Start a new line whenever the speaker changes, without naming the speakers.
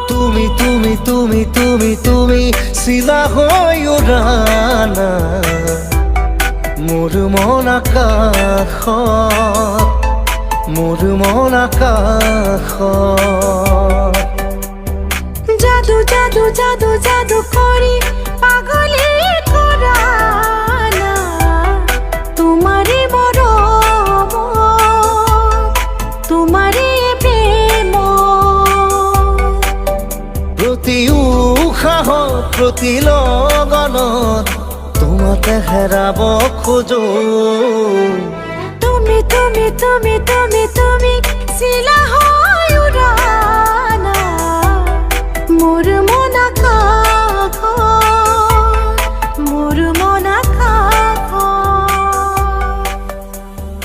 তুমি তুমি তুমি তুমি তুমি চিলা হৈ উৰানা মোৰ মন আকাশত মোৰ মন আকাশত
জাদু জাদু জাদু জাদু কৰি পাগলে কৰা না তোমাৰে মৰম তোমাৰে প্ৰেম
প্ৰতি উশাহত প্ৰতি লগনত তোমাকে হেৰাব খোজো
তুমি তুমি তুমি তুমি তুমি চিলা